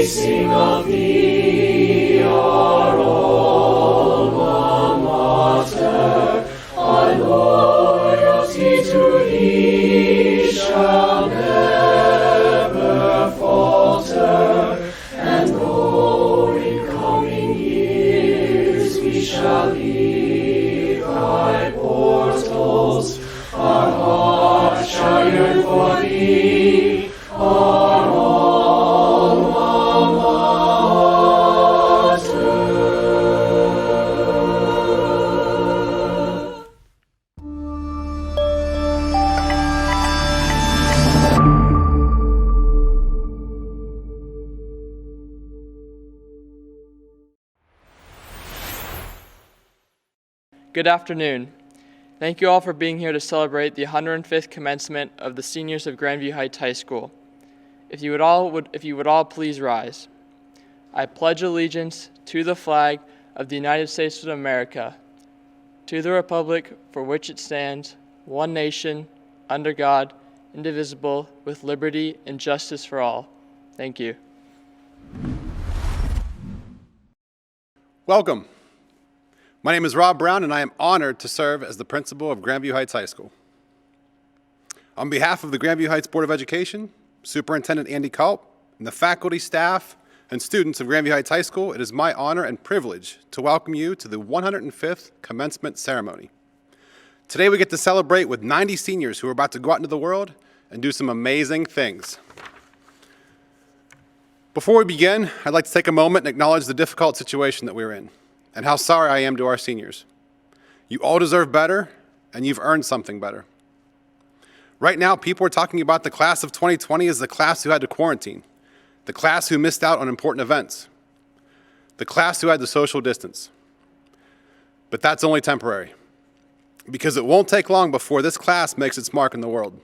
sing of thee, our alma mater, our loyalty to thee shall never falter, and though in coming years we shall leave thy portals, our hearts shall yearn for thee, our alma mater. Good afternoon. Thank you all for being here to celebrate the 105th commencement of the seniors of Grandview Heights High School. If you would all please rise. I pledge allegiance to the flag of the United States of America, to the republic for which it stands, one nation, under God, indivisible, with liberty and justice for all. Thank you. Welcome. My name is Rob Brown, and I am honored to serve as the principal of Grandview Heights High School. On behalf of the Grandview Heights Board of Education, Superintendent Andy Culp, and the faculty, staff, and students of Grandview Heights High School, it is my honor and privilege to welcome you to the 105th commencement ceremony. Today we get to celebrate with 90 seniors who are about to go out into the world and do some amazing things. Before we begin, I'd like to take a moment and acknowledge the difficult situation that we're in, and how sorry I am to our seniors. You all deserve better, and you've earned something better. Right now, people are talking about the class of 2020 as the class who had to quarantine, the class who missed out on important events, the class who had to social distance. But that's only temporary, because it won't take long before this class makes its mark in the world.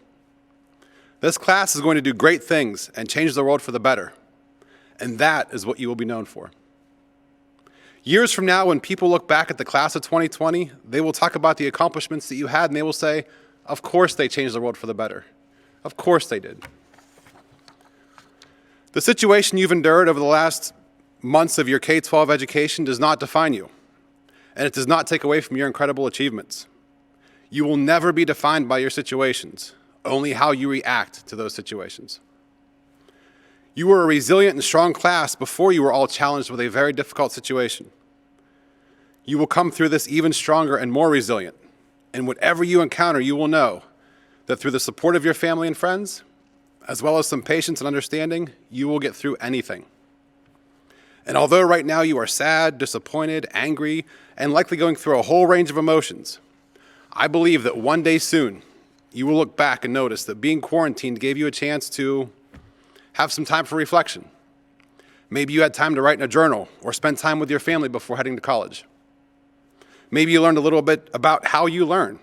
This class is going to do great things and change the world for the better, and that is what you will be known for. Years from now, when people look back at the class of 2020, they will talk about the accomplishments that you had, and they will say, of course they changed the world for the better. Of course they did. The situation you've endured over the last months of your K-12 education does not define you, and it does not take away from your incredible achievements. You will never be defined by your situations, only how you react to those situations. You were a resilient and strong class before you were all challenged with a very difficult situation. You will come through this even stronger and more resilient. And whatever you encounter, you will know that through the support of your family and friends, as well as some patience and understanding, you will get through anything. And although right now you are sad, disappointed, angry, and likely going through a whole range of emotions, I believe that one day soon, you will look back and notice that being quarantined gave you a chance to have some time for reflection. Maybe you had time to write in a journal or spend time with your family before heading to college. Maybe you learned a little bit about how you learn.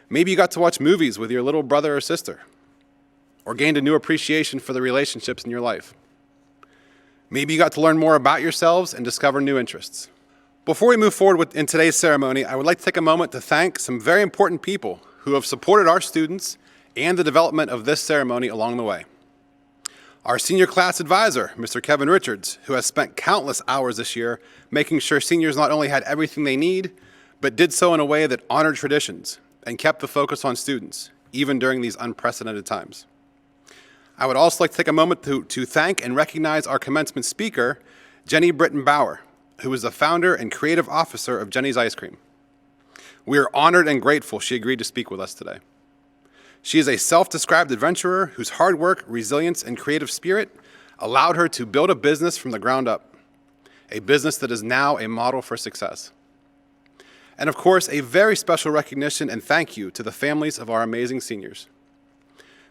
Maybe you got to watch movies with your little brother or sister, or gained a new appreciation for the relationships in your life. Maybe you got to learn more about yourselves and discover new interests. Before we move forward in today's ceremony, I would like to take a moment to thank some very important people who have supported our students and the development of this ceremony along the way. Our senior class advisor, Mr. Kevin Richards, who has spent countless hours this year making sure seniors not only had everything they need, but did so in a way that honored traditions and kept the focus on students, even during these unprecedented times. I would also like to take a moment to thank and recognize our commencement speaker, Jenny Britton Bauer, who is the founder and creative officer of Jenny's Ice Cream. We are honored and grateful she agreed to speak with us today. She is a self-described adventurer whose hard work, resilience, and creative spirit allowed her to build a business from the ground up, a business that is now a model for success. And of course, a very special recognition and thank you to the families of our amazing seniors.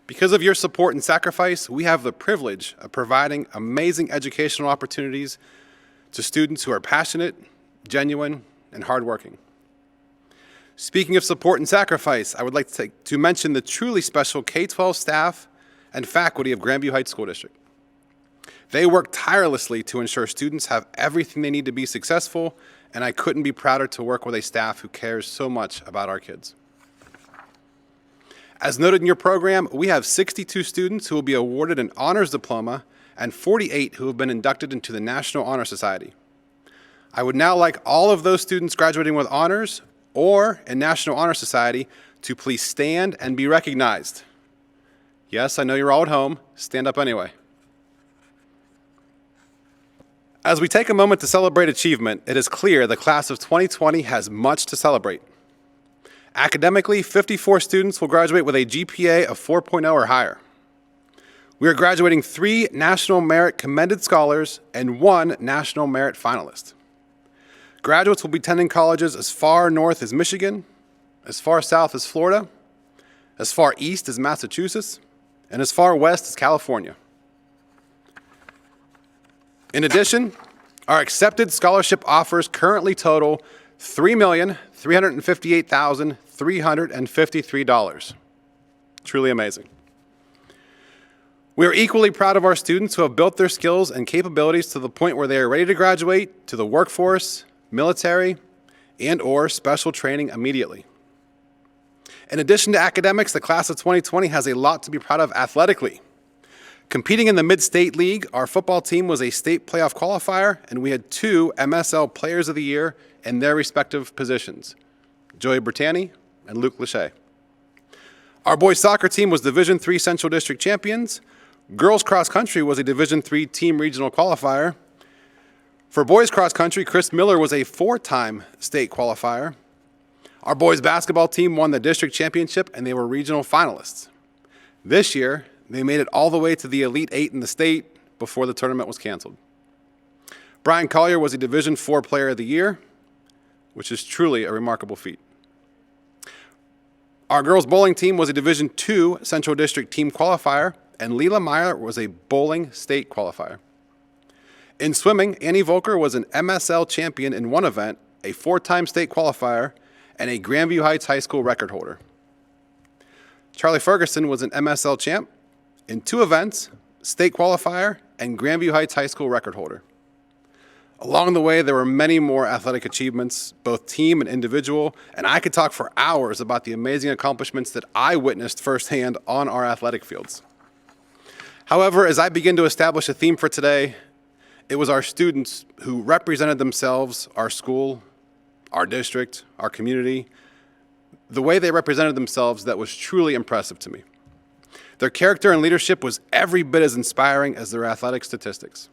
Because of your support and sacrifice, we have the privilege of providing amazing educational opportunities to students who are passionate, genuine, and hardworking. Speaking of support and sacrifice, I would like to mention the truly special K-12 staff and faculty of Grandview Heights School District. They work tirelessly to ensure students have everything they need to be successful, and I couldn't be prouder to work with a staff who cares so much about our kids. As noted in your program, we have 62 students who will be awarded an honors diploma and 48 who have been inducted into the National Honor Society. I would now like all of those students graduating with honors or in National Honor Society to please stand and be recognized. Yes, I know you're all at home. Stand up anyway. As we take a moment to celebrate achievement, it is clear the class of 2020 has much to celebrate. Academically, 54 students will graduate with a GPA of 4.0 or higher. We are graduating 3 National Merit Commended Scholars and 1 National Merit Finalist. Graduates will be attending colleges as far north as Michigan, as far south as Florida, as far east as Massachusetts, and as far west as California. In addition, our accepted scholarship offers currently total $3,358,353. Truly amazing. We are equally proud of our students who have built their skills and capabilities to the point where they are ready to graduate to the workforce, military, and/or special training immediately. In addition to academics, the class of 2020 has a lot to be proud of athletically. Competing in the Mid-State League, our football team was a state playoff qualifier, and we had 2 MSL Players of the Year in their respective positions, Joey Bertani and Luke Lachey. Our boys soccer team was Division III Central District champions. Girls cross country was a Division III team regional qualifier. For boys cross country, Chris Miller was a 4-time state qualifier. Our boys basketball team won the district championship and they were regional finalists. This year, they made it all the way to the Elite 8 in the state before the tournament was canceled. Brian Collier was a Division IV Player of the Year, which is truly a remarkable feat. Our girls bowling team was a Division II Central District team qualifier, and Leela Meyer was a bowling state qualifier. In swimming, Annie Volker was an MSL champion in one event, a 4-time state qualifier, and a Grandview Heights High School record holder. Charlie Ferguson was an MSL champ in 2 events, state qualifier, and Grandview Heights High School record holder. Along the way, there were many more athletic achievements, both team and individual, and I could talk for hours about the amazing accomplishments that I witnessed firsthand on our athletic fields. However, as I begin to establish a theme for today, it was our students who represented themselves, our school, our district, our community, the way they represented themselves that was truly impressive to me. Their character and leadership was every bit as inspiring as their athletic statistics.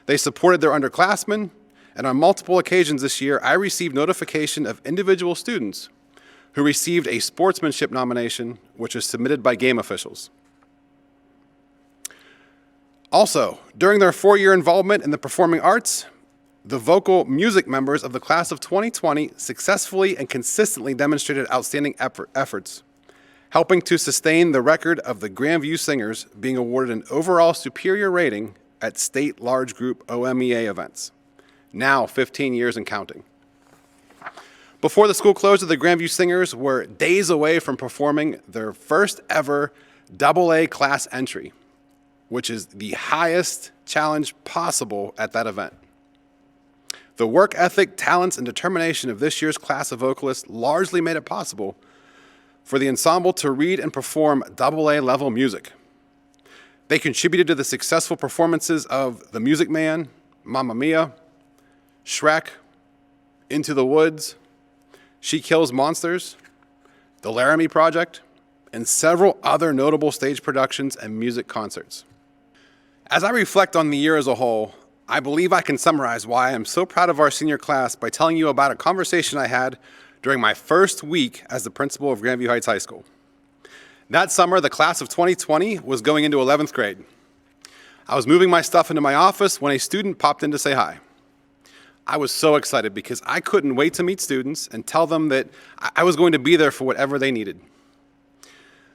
They supported their underclassmen, and on multiple occasions this year, I received notification of individual students who received a sportsmanship nomination, which was submitted by game officials. Also, during their 4-year involvement in the performing arts, the vocal music members of the class of 2020 successfully and consistently demonstrated outstanding efforts, helping to sustain the record of the Grandview Singers being awarded an overall superior rating at state large group OMEA events, now 15 years and counting. Before the school closed, the Grandview Singers were days away from performing their first ever AA class entry, which is the highest challenge possible at that event. The work ethic, talents, and determination of this year's class of vocalists largely made it possible for the ensemble to read and perform AA level music. They contributed to the successful performances of The Music Man, Mamma Mia, Shrek, Into the Woods, She Kills Monsters, The Laramie Project, and several other notable stage productions and music concerts. As I reflect on the year as a whole, I believe I can summarize why I am so proud of our senior class by telling you about a conversation I had during my first week as the principal of Grandview Heights High School. That summer, the class of 2020 was going into 11th grade. I was moving my stuff into my office when a student popped in to say hi. I was so excited because I couldn't wait to meet students and tell them that I was going to be there for whatever they needed,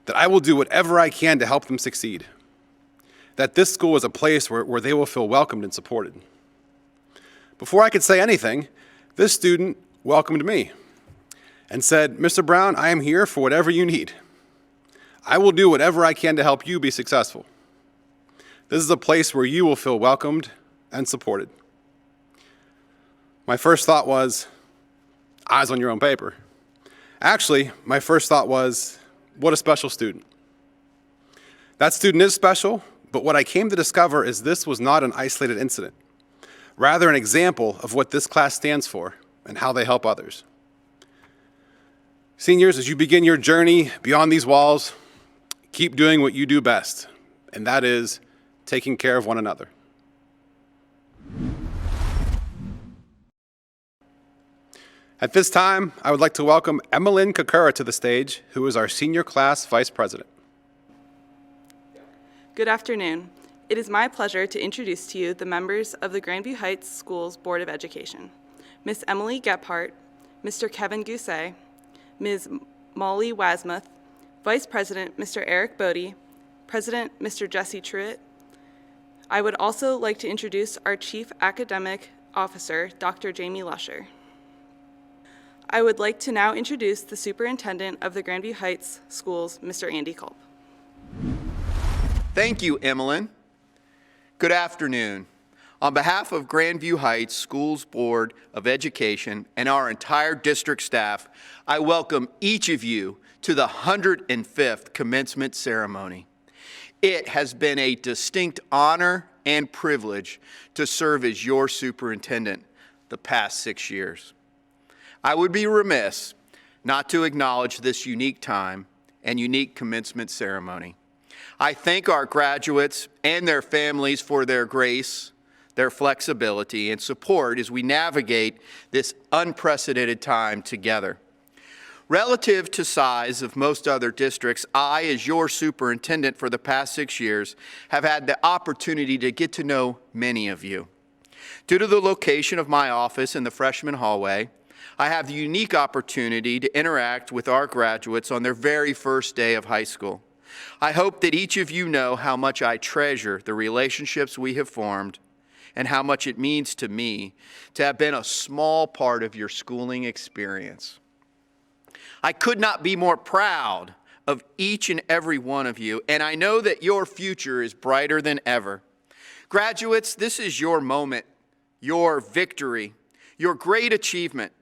that I will do whatever I can to help them succeed, that this school is a place where they will feel welcomed and supported. Before I could say anything, this student welcomed me and said, "Mr. Brown, I am here for whatever you need. I will do whatever I can to help you be successful. This is a place where you will feel welcomed and supported." My first thought was, eyes on your own paper. Actually, my first thought was, what a special student. That student is special, But what I came to discover is this was not an isolated incident, rather an example of what this class stands for and how they help others. Seniors, as you begin your journey beyond these walls, keep doing what you do best, and that is taking care of one another. At this time, I would like to welcome Emmeline Kakura to the stage, who is our senior class vice president. Good afternoon. It is my pleasure to introduce to you the members of the Grandview Heights Schools Board of Education. Ms. Emily Gephardt, Mr. Kevin Gousset, Ms. Molly Wasmuth, Vice President Mr. Eric Bodie, President Mr. Jesse Truitt. I would also like to introduce our Chief Academic Officer, Dr. Jamie Lusher. I would like to now introduce the Superintendent of the Grandview Heights Schools, Mr. Andy Culp. Thank you, Emmeline. Good afternoon. On behalf of Grandview Heights Schools Board of Education and our entire district staff, I welcome each of you to the 105th commencement ceremony. It has been a distinct honor and privilege to serve as your superintendent the past 6 years. I would be remiss not to acknowledge this unique time and unique commencement ceremony. I thank our graduates and their families for their grace, their flexibility, and support as we navigate this unprecedented time together. Relative to size of most other districts, I, as your superintendent for the past 6 years, have had the opportunity to get to know many of you. Due to the location of my office in the freshman hallway, I have the unique opportunity to interact with our graduates on their very first day of high school. I hope that each of you know how much I treasure the relationships we have formed and how much it means to me to have been a small part of your schooling experience. I could not be more proud of each and every one of you, and I know that your future is brighter than ever. Graduates, this is your moment, your victory, your great achievement.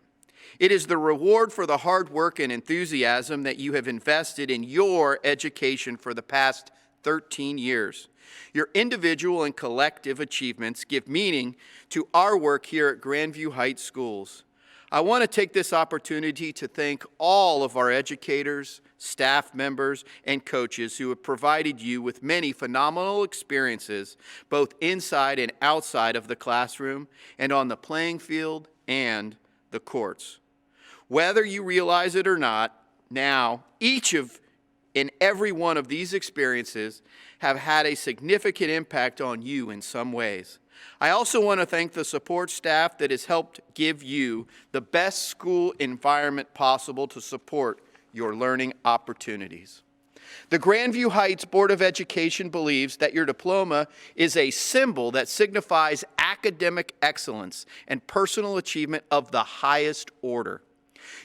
It is the reward for the hard work and enthusiasm that you have invested in your education for the past 13 years. Your individual and collective achievements give meaning to our work here at Grandview Heights Schools. I want to take this opportunity to thank all of our educators, staff members, and coaches who have provided you with many phenomenal experiences, both inside and outside of the classroom, and on the playing field and the courts. Whether you realize it or not, now, each of and every one of these experiences have had a significant impact on you in some ways. I also want to thank the support staff that has helped give you the best school environment possible to support your learning opportunities. The Grandview Heights Board of Education believes that your diploma is a symbol that signifies academic excellence and personal achievement of the highest order.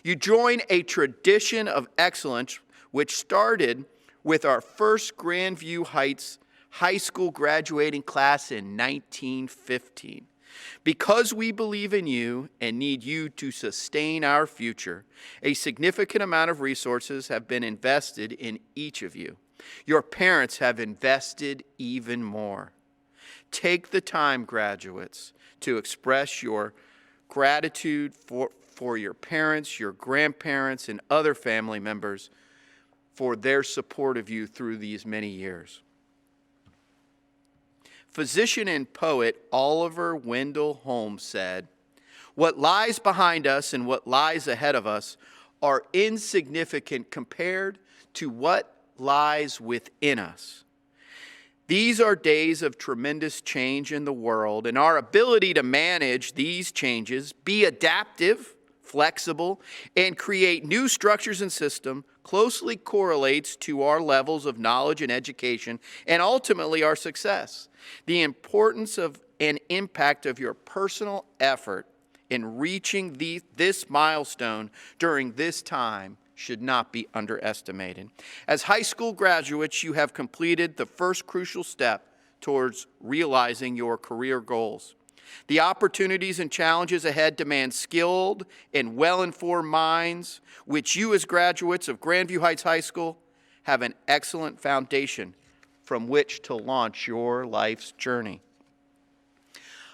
You join a tradition of excellence which started with our first Grandview Heights high school graduating class in 1915. Because we believe in you and need you to sustain our future, a significant amount of resources have been invested in each of you. Your parents have invested even more. Take the time, graduates, to express your gratitude for your parents, your grandparents, and other family members for their support of you through these many years. Physician and poet Oliver Wendell Holmes said, "What lies behind us and what lies ahead of us are insignificant compared to what lies within us." These are days of tremendous change in the world, and our ability to manage these changes, be adaptive, flexible, and create new structures and systems closely correlates to our levels of knowledge and education and ultimately our success. The importance of and impact of your personal effort in reaching this milestone during this time should not be underestimated. As high school graduates, you have completed the first crucial step towards realizing your career goals. The opportunities and challenges ahead demand skilled and well-informed minds, which you as graduates of Grandview Heights High School have an excellent foundation from which to launch your life's journey.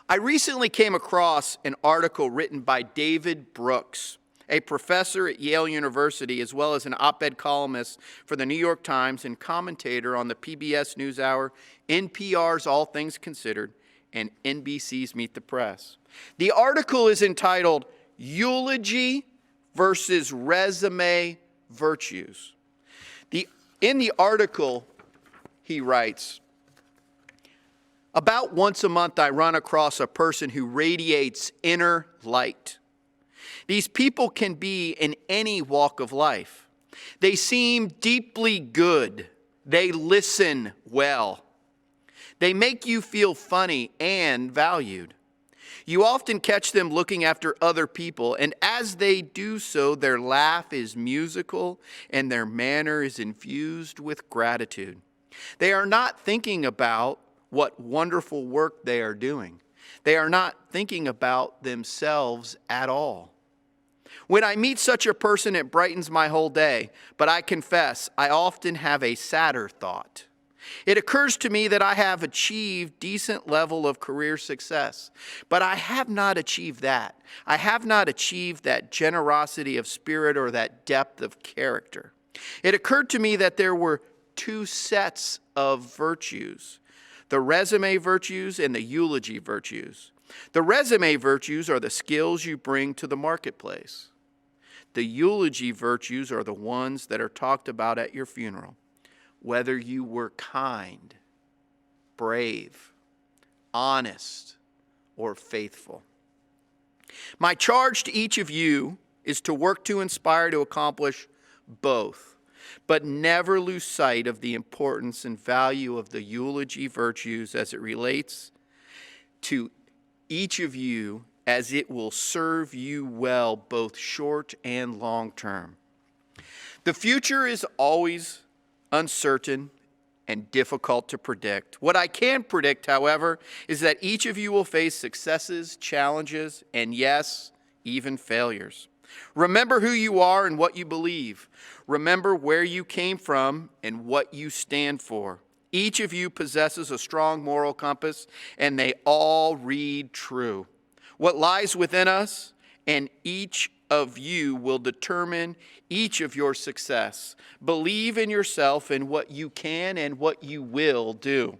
I recently came across an article written by David Brooks, a professor at Yale University, as well as an op-ed columnist for the New York Times and commentator on the PBS NewsHour, NPR's All Things Considered, and NBC's Meet the Press. The article is entitled Eulogy versus Resume Virtues. In the article, he writes, about once a month I run across a person who radiates inner light. These people can be in any walk of life. They seem deeply good. They listen well. They make you feel funny and valued. You often catch them looking after other people, and as they do so, their laugh is musical and their manner is infused with gratitude. They are not thinking about what wonderful work they are doing. They are not thinking about themselves at all. When I meet such a person, it brightens my whole day, but I confess I often have a sadder thought. It occurs to me that I have achieved decent level of career success, but I have not achieved that. I have not achieved that generosity of spirit or that depth of character. It occurred to me that there were two sets of virtues, the resume virtues and the eulogy virtues. The resume virtues are the skills you bring to the marketplace. The eulogy virtues are the ones that are talked about at your funeral. Whether you were kind, brave, honest, or faithful. My charge to each of you is to work to inspire to accomplish both, but never lose sight of the importance and value of the eulogy virtues as it relates to each of you, as it will serve you well both short and long term. The future is always uncertain and difficult to predict. What I can predict, however, is that each of you will face successes, challenges, and yes, even failures. Remember who you are and what you believe. Remember where you came from and what you stand for. Each of you possesses a strong moral compass, and they all read true. What lies within us and each of you will determine each of your success. Believe in yourself and what you can and what you will do.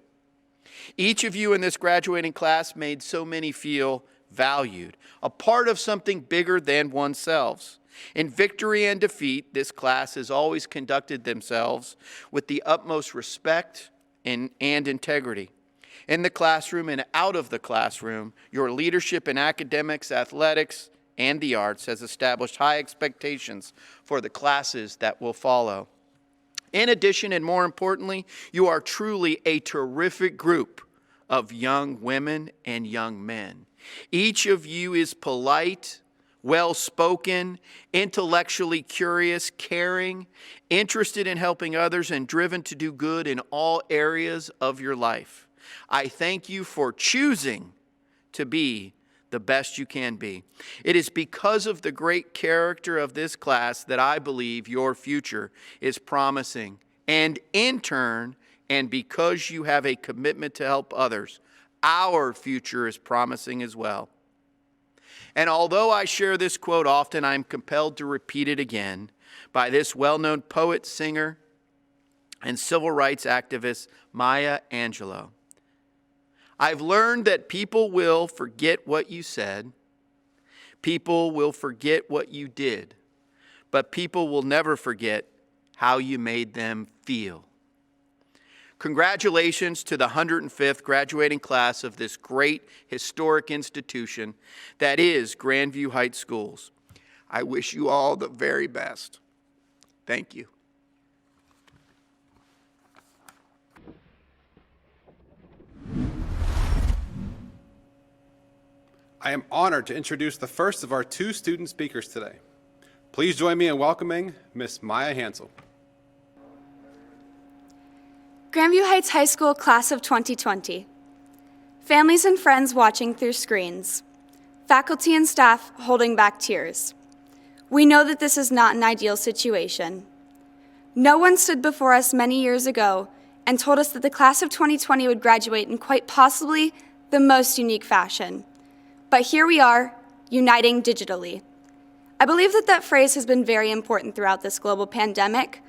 Each of you in this graduating class made so many feel valued, a part of something bigger than oneself. In victory and defeat, this class has always conducted themselves with the utmost respect and integrity. In the classroom and out of the classroom, your leadership in academics, athletics, and the arts has established high expectations for the classes that will follow. In addition, and more importantly, you are truly a terrific group of young women and young men. Each of you is polite, well-spoken, intellectually curious, caring, interested in helping others, and driven to do good in all areas of your life. I thank you for choosing to be the best you can be. It is because of the great character of this class that I believe your future is promising. And in turn, and because you have a commitment to help others, our future is promising as well. And although I share this quote often, I am compelled to repeat it again by this well-known poet, singer, and civil rights activist, Maya Angelou. I've learned that people will forget what you said, people will forget what you did, but people will never forget how you made them feel. Congratulations to the 105th graduating class of this great historic institution that is Grandview Heights Schools. I wish you all the very best. Thank you. I am honored to introduce the first of our two student speakers today. Please join me in welcoming Miss Maya Hansel. Grandview Heights High School Class of 2020. Families and friends watching through screens. Faculty and staff holding back tears. We know that this is not an ideal situation. No one stood before us many years ago and told us that the class of 2020 would graduate in quite possibly the most unique fashion. But here we are, uniting digitally. I believe that that phrase has been very important throughout this global pandemic,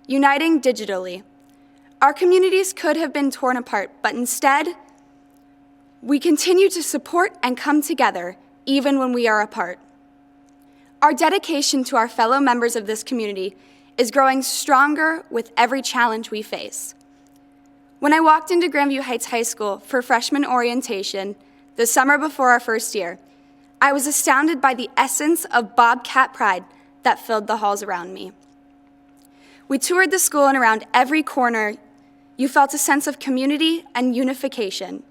uniting digitally. Our communities could have been torn apart, but instead, we continue to support and come together even when we are apart. Our dedication to our fellow members of this community is growing stronger with every challenge we face. When I walked into Grandview Heights High School for freshman orientation the summer before our first year, I was astounded by the essence of Bobcat pride that filled the halls around me. We toured the school, and around every corner, you felt a sense of community and unification.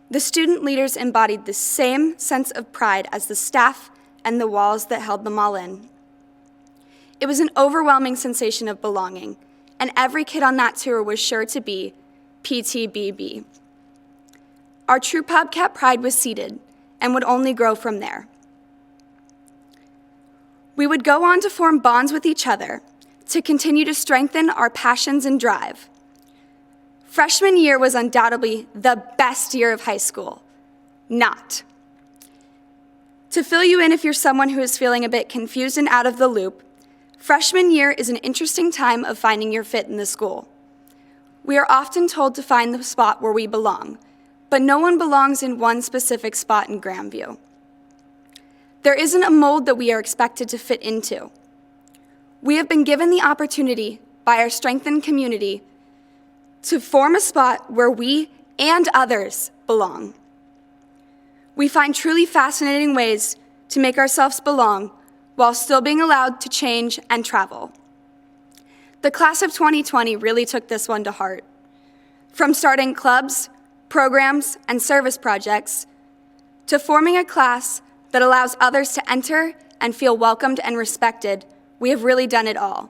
The student leaders embodied the same sense of pride as the staff and the walls that held them all in. It was an overwhelming sensation of belonging, and every kid on that tour was sure to be PTBB. Our true Bobcat pride was seated and would only grow from there. We would go on to form bonds with each other to continue to strengthen our passions and drive. Freshman year was undoubtedly the best year of high school. Not. To fill you in if you're someone who is feeling a bit confused and out of the loop, freshman year is an interesting time of finding your fit in the school. We are often told to find the spot where we belong, but no one belongs in one specific spot in Grandview. There isn't a mold that we are expected to fit into. We have been given the opportunity by our strengthened community to form a spot where we and others belong. We find truly fascinating ways to make ourselves belong while still being allowed to change and travel. The class of 2020 really took this one to heart. From starting clubs, programs, and service projects, to forming a class that allows others to enter and feel welcomed and respected, we have really done it all.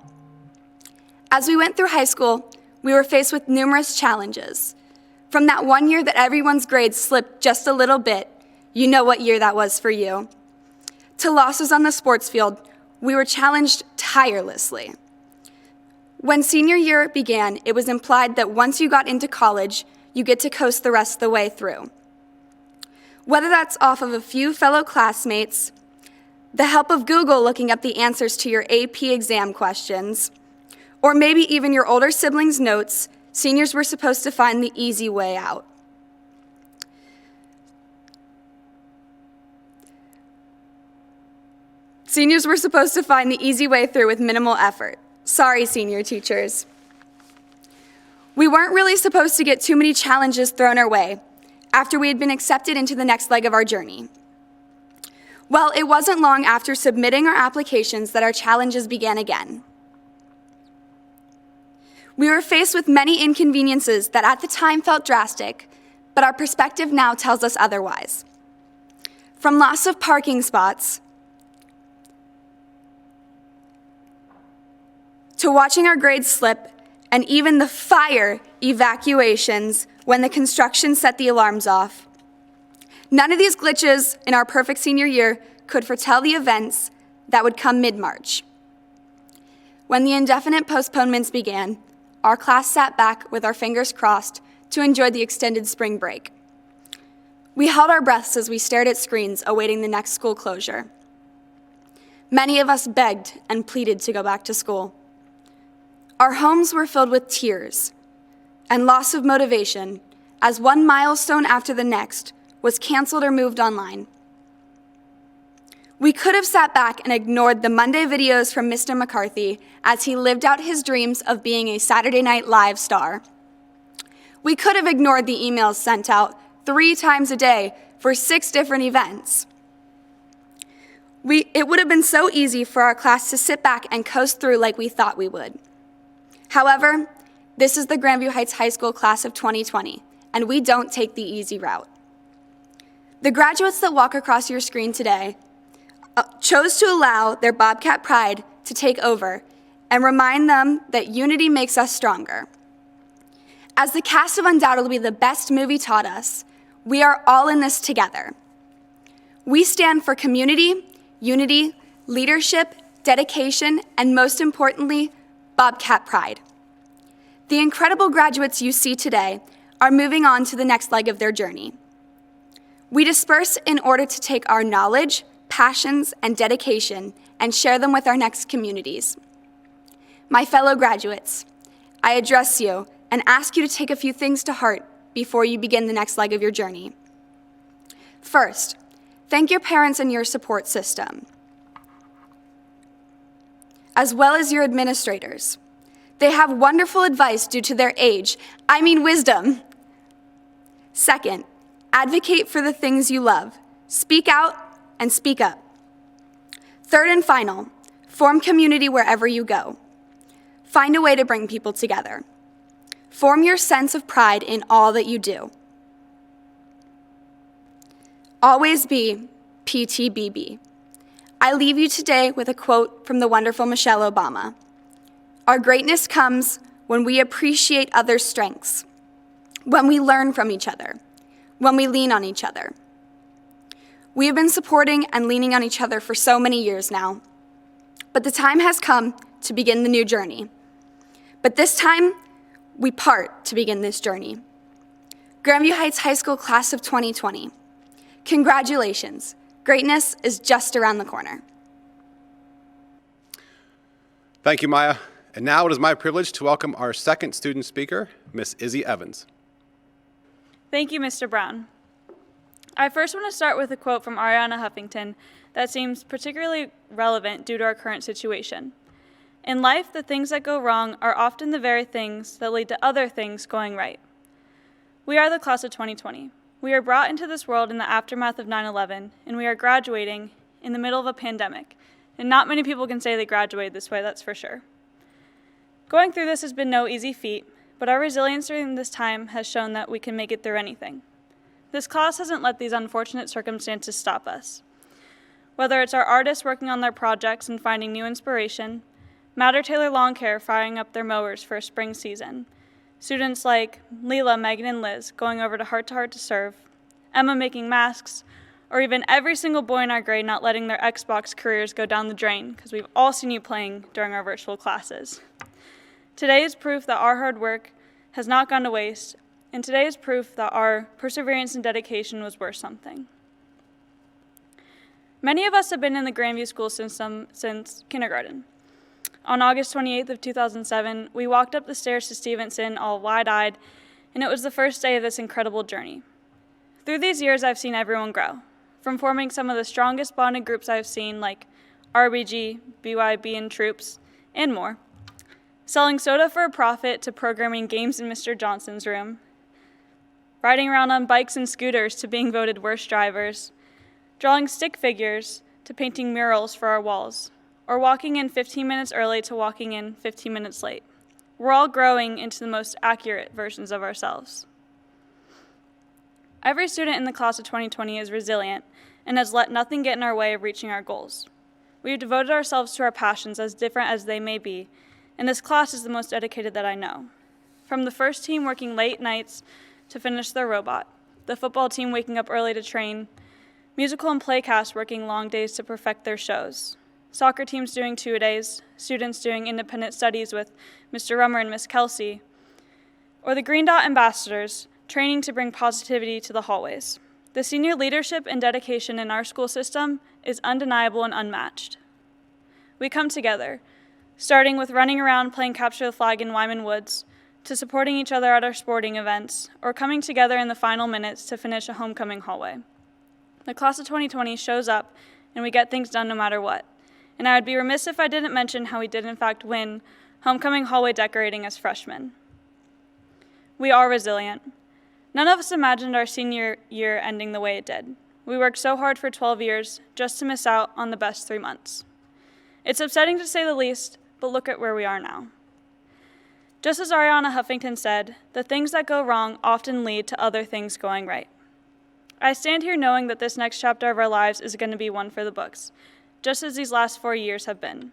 As we went through high school, we were faced with numerous challenges. From that one year that everyone's grades slipped just a little bit, you know what year that was for you, to losses on the sports field, we were challenged tirelessly. When senior year began, it was implied that once you got into college, you get to coast the rest of the way through. Whether that's off of a few fellow classmates, the help of Google looking up the answers to your AP exam questions, or maybe even your older siblings' notes, seniors were supposed to find the easy way out. Seniors were supposed to find the easy way through with minimal effort. Sorry, senior teachers. We weren't really supposed to get too many challenges thrown our way after we had been accepted into the next leg of our journey. Well, it wasn't long after submitting our applications that our challenges began again. We were faced with many inconveniences that at the time felt drastic, but our perspective now tells us otherwise. From loss of parking spots, to watching our grades slip, and even the fire evacuations when the construction set the alarms off. None of these glitches in our perfect senior year could foretell the events that would come mid-March. When the indefinite postponements began, our class sat back with our fingers crossed to enjoy the extended spring break. We held our breaths as we stared at screens awaiting the next school closure. Many of us begged and pleaded to go back to school. Our homes were filled with tears and loss of motivation as one milestone after the next was canceled or moved online. We could have sat back and ignored the Monday videos from Mr. McCarthy as he lived out his dreams of being a Saturday Night Live star. We could have ignored the emails sent out 3 times a day for 6 different events. It would have been so easy for our class to sit back and coast through like we thought we would. However, this is the Grandview Heights High School class of 2020, and we don't take the easy route. The graduates that walk across your screen today chose to allow their Bobcat pride to take over and remind them that unity makes us stronger. As the cast of undoubtedly the best movie taught us, we are all in this together. We stand for community, unity, leadership, dedication, and most importantly, Bobcat pride. The incredible graduates you see today are moving on to the next leg of their journey. We disperse in order to take our knowledge, passions, and dedication and share them with our next communities. My fellow graduates, I address you and ask you to take a few things to heart before you begin the next leg of your journey. First, thank your parents and your support system, as well as your administrators. They have wonderful advice due to their age, wisdom. Second, advocate for the things you love. Speak out and speak up. Third and final, form community wherever you go. Find a way to bring people together. Form your sense of pride in all that you do. Always be PTBB. I leave you today with a quote from the wonderful Michelle Obama. Our greatness comes when we appreciate others' strengths, when we learn from each other, when we lean on each other. We have been supporting and leaning on each other for so many years now, but the time has come to begin the new journey. But this time, we part to begin this journey. Grandview Heights High School Class of 2020. Congratulations. Greatness is just around the corner. Thank you, Maya. And now it is my privilege to welcome our second student speaker, Miss Izzy Evans. Thank you, Mr. Brown. I first want to start with a quote from Ariana Huffington that seems particularly relevant due to our current situation. In life, the things that go wrong are often the very things that lead to other things going right. We are the class of 2020. We are brought into this world in the aftermath of 9/11, and we are graduating in the middle of a pandemic. And not many people can say they graduated this way, that's for sure. Going through this has been no easy feat, but our resilience during this time has shown that we can make it through anything. This class hasn't let these unfortunate circumstances stop us. Whether it's our artists working on their projects and finding new inspiration, Matter Taylor Lawn Care firing up their mowers for a spring season, students like Leela, Megan, and Liz going over to Heart to Serve, Emma making masks, or even every single boy in our grade not letting their Xbox careers go down the drain because we've all seen you playing during our virtual classes. Today is proof that our hard work has not gone to waste, and today is proof that our perseverance and dedication was worth something. Many of us have been in the Grandview school system since kindergarten. On August 28th of 2007, we walked up the stairs to Stevenson all wide-eyed, and it was the first day of this incredible journey. Through these years, I've seen everyone grow, from forming some of the strongest bonded groups I've seen, like RBG, BYB, and Troops, and more. Selling soda for a profit to programming games in Mr. Johnson's room, riding around on bikes and scooters to being voted worst drivers, drawing stick figures to painting murals for our walls, or walking in 15 minutes early to walking in 15 minutes late. We're all growing into the most accurate versions of ourselves. Every student in the class of 2020 is resilient and has let nothing get in our way of reaching our goals. We've devoted ourselves to our passions, as different as they may be, and this class is the most dedicated that I know. From the first team working late nights to finish their robot, the football team waking up early to train, musical and play cast working long days to perfect their shows, soccer teams doing two-a-days, students doing independent studies with Mr. Rummer and Miss Kelsey, or the Green Dot ambassadors training to bring positivity to the hallways. The senior leadership and dedication in our school system is undeniable and unmatched. We come together, starting with running around playing capture the flag in Wyman Woods, to supporting each other at our sporting events, or coming together in the final minutes to finish a homecoming hallway. The class of 2020 shows up, and we get things done no matter what. And I would be remiss if I didn't mention how we did in fact win homecoming hallway decorating as freshmen. We are resilient. None of us imagined our senior year ending the way it did. We worked so hard for 12 years just to miss out on the best 3 months. It's upsetting to say the least, but look at where we are now. Just as Ariana Huffington said, the things that go wrong often lead to other things going right. I stand here knowing that this next chapter of our lives is going to be one for the books, just as these last 4 years have been.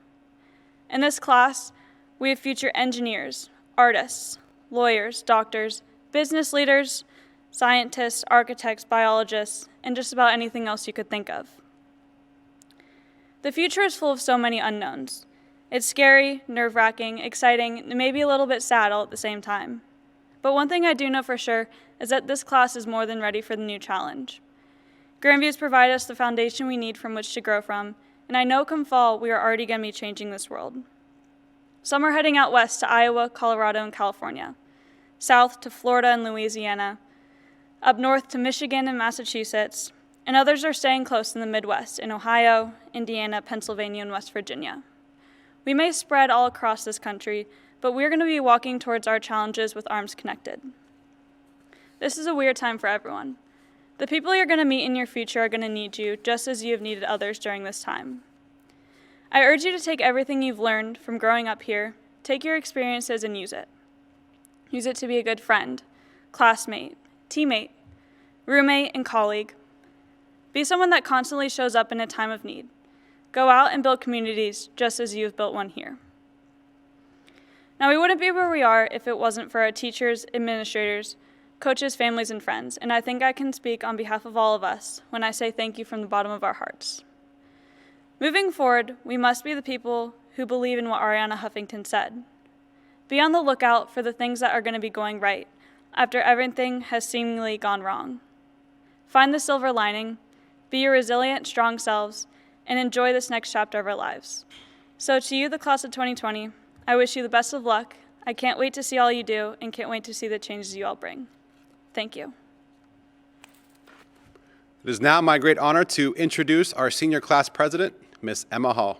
In this class, we have future engineers, artists, lawyers, doctors, business leaders, scientists, architects, biologists, and just about anything else you could think of. The future is full of so many unknowns. It's scary, nerve-wracking, exciting, and maybe a little bit sad all at the same time. But one thing I do know for sure is that this class is more than ready for the new challenge. Grandview has provided us the foundation we need from which to grow from, and I know come fall we are already going to be changing this world. Some are heading out west to Iowa, Colorado, and California, south to Florida and Louisiana, up north to Michigan and Massachusetts, and others are staying close in the Midwest in Ohio, Indiana, Pennsylvania, and West Virginia. We may spread all across this country, but we're going to be walking towards our challenges with arms connected. This is a weird time for everyone. The people you're going to meet in your future are going to need you just as you have needed others during this time. I urge you to take everything you've learned from growing up here, take your experiences and use it. Use it to be a good friend, classmate, teammate, roommate, and colleague. Be someone that constantly shows up in a time of need. Go out and build communities just as you have built one here. Now, we wouldn't be where we are if it wasn't for our teachers, administrators, coaches, families, and friends, and I think I can speak on behalf of all of us when I say thank you from the bottom of our hearts. Moving forward, we must be the people who believe in what Arianna Huffington said. Be on the lookout for the things that are going to be going right after everything has seemingly gone wrong. Find the silver lining, be your resilient, strong selves, and enjoy this next chapter of our lives. So to you, the class of 2020, I wish you the best of luck. I can't wait to see all you do and can't wait to see the changes you all bring. Thank you. It is now my great honor to introduce our senior class president, Miss Emma Hall.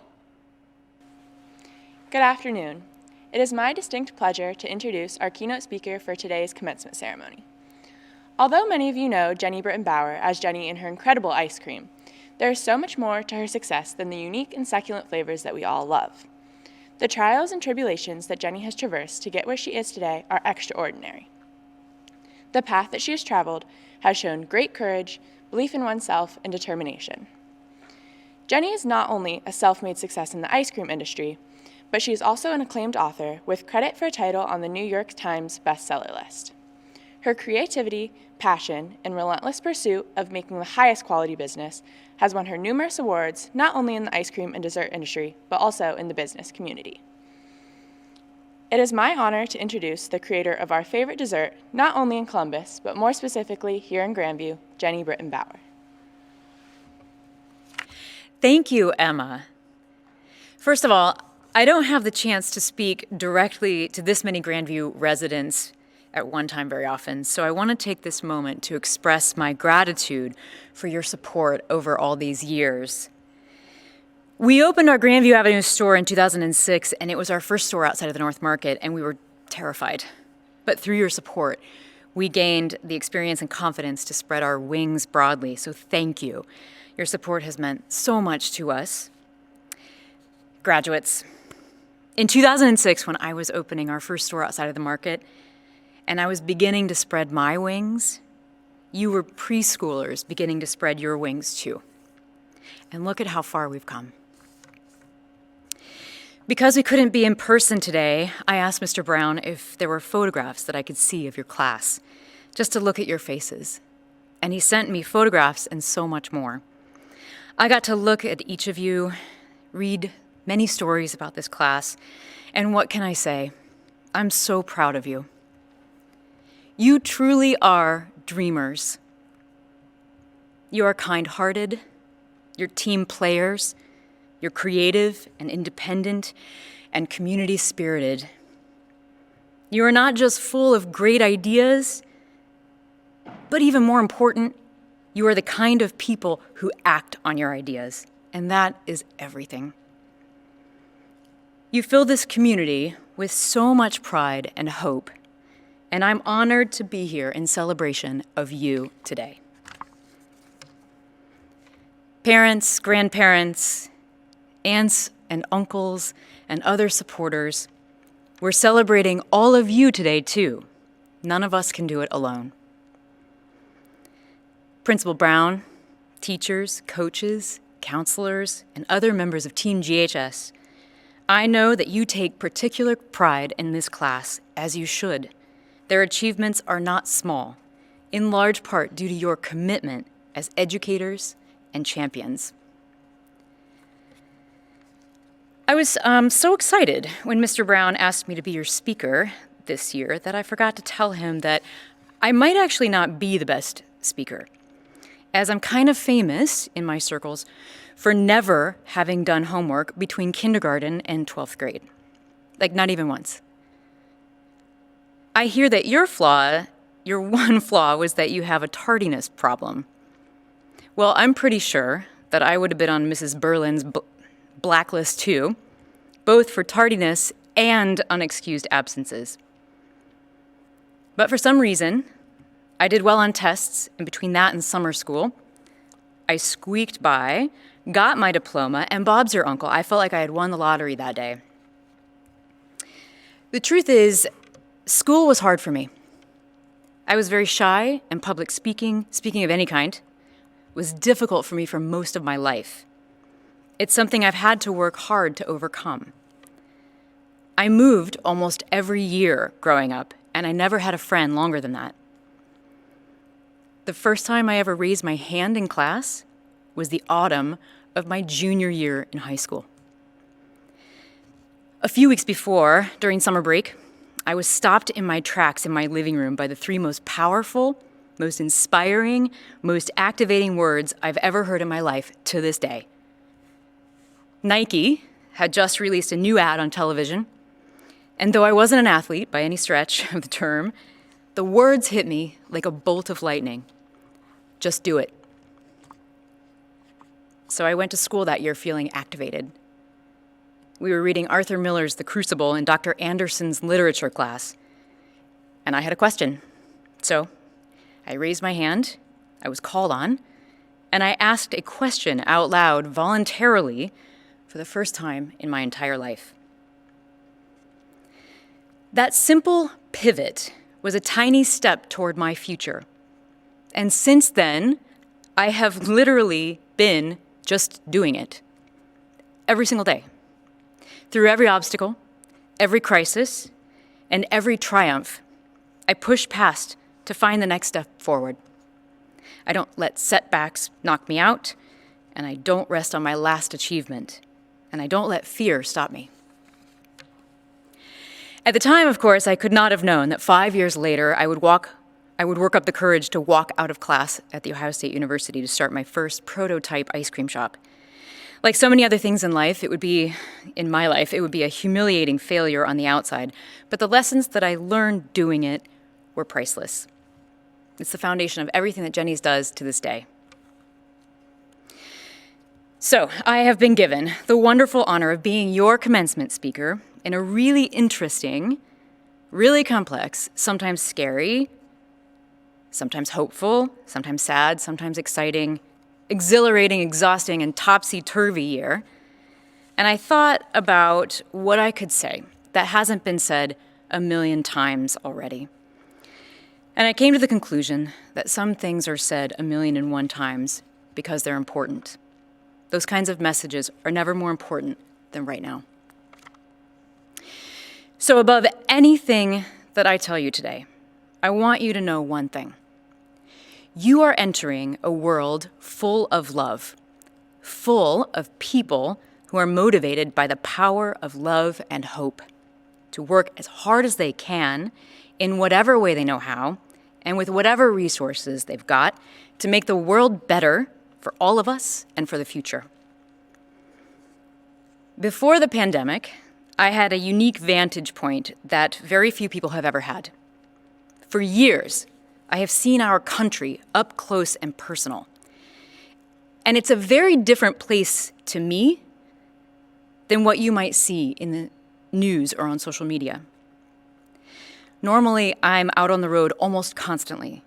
Good afternoon. It is my distinct pleasure to introduce our keynote speaker for today's commencement ceremony. Although many of you know Jenny Britton Bauer as Jenny and her incredible ice cream, there is so much more to her success than the unique and succulent flavors that we all love. The trials and tribulations that Jenny has traversed to get where she is today are extraordinary. The path that she has traveled has shown great courage, belief in oneself, and determination. Jenny is not only a self-made success in the ice cream industry, but she is also an acclaimed author with credit for a title on the New York Times bestseller list. Her creativity, passion, and relentless pursuit of making the highest quality business has won her numerous awards, not only in the ice cream and dessert industry, but also in the business community. It is my honor to introduce the creator of our favorite dessert, not only in Columbus, but more specifically here in Grandview, Jenny Britton Bauer. Thank you, Emma. First of all, I don't have the chance to speak directly to this many Grandview residents at one time very often, so I want to take this moment to express my gratitude for your support over all these years. We opened our Grandview Avenue store in 2006, and it was our first store outside of the North Market, and we were terrified. But through your support, we gained the experience and confidence to spread our wings broadly, so thank you. Your support has meant so much to us. Graduates, in 2006, when I was opening our first store outside of the market, and I was beginning to spread my wings, you were preschoolers beginning to spread your wings too. And look at how far we've come. Because we couldn't be in person today, I asked Mr. Brown if there were photographs that I could see of your class, just to look at your faces. And he sent me photographs and so much more. I got to look at each of you, read many stories about this class, and what can I say? I'm so proud of you. You truly are dreamers. You are kind-hearted, you're team players, you're creative and independent and community-spirited. You are not just full of great ideas, but even more important, you are the kind of people who act on your ideas, and that is everything. You fill this community with so much pride and hope, and I'm honored to be here in celebration of you today. Parents, grandparents, aunts and uncles, and other supporters, we're celebrating all of you today too. None of us can do it alone. Principal Brown, teachers, coaches, counselors, and other members of Team GHS, I know that you take particular pride in this class, as you should. Their achievements are not small, in large part due to your commitment as educators and champions. I was so excited when Mr. Brown asked me to be your speaker this year that I forgot to tell him that I might actually not be the best speaker, as I'm kind of famous in my circles for never having done homework between kindergarten and 12th grade. Like, not even once. I hear that your one flaw was that you have a tardiness problem. Well, I'm pretty sure that I would have been on Mrs. Berlin's blacklist too, both for tardiness and unexcused absences. But for some reason, I did well on tests, and between that and summer school, I squeaked by, got my diploma, and Bob's your uncle. I felt like I had won the lottery that day. The truth is, school was hard for me. I was very shy, and public speaking of any kind, was difficult for me for most of my life. It's something I've had to work hard to overcome. I moved almost every year growing up, and I never had a friend longer than that. The first time I ever raised my hand in class was the autumn of my junior year in high school. A few weeks before, during summer break, I was stopped in my tracks in my living room by the three most powerful, most inspiring, most activating words I've ever heard in my life to this day. Nike had just released a new ad on television, and though I wasn't an athlete by any stretch of the term, the words hit me like a bolt of lightning. Just do it. So I went to school that year feeling activated. We were reading Arthur Miller's The Crucible in Dr. Anderson's literature class, and I had a question. So I raised my hand, I was called on, and I asked a question out loud voluntarily for the first time in my entire life. That simple pivot was a tiny step toward my future. And since then, I have literally been just doing it. Every single day. Through every obstacle, every crisis, and every triumph, I push past to find the next step forward. I don't let setbacks knock me out, and I don't rest on my last achievement, and I don't let fear stop me. At the time, of course, I could not have known that 5 years later I would work up the courage to walk out of class at The Ohio State University to start my first prototype ice cream shop. Like so many other things in life, it would be a humiliating failure on the outside, but the lessons that I learned doing it were priceless. It's the foundation of everything that Jenny's does to this day. So, I have been given the wonderful honor of being your commencement speaker in a really interesting, really complex, sometimes scary, sometimes hopeful, sometimes sad, sometimes exciting, exhilarating, exhausting, and topsy-turvy year. And I thought about what I could say that hasn't been said a million times already. And I came to the conclusion that some things are said 1,000,001 times because they're important. Those kinds of messages are never more important than right now. So above anything that I tell you today, I want you to know one thing. You are entering a world full of love, full of people who are motivated by the power of love and hope to work as hard as they can in whatever way they know how and with whatever resources they've got to make the world better for all of us and for the future. Before the pandemic, I had a unique vantage point that very few people have ever had. For years, I have seen our country up close and personal. And it's a very different place to me than what you might see in the news or on social media. Normally, I'm out on the road almost constantly,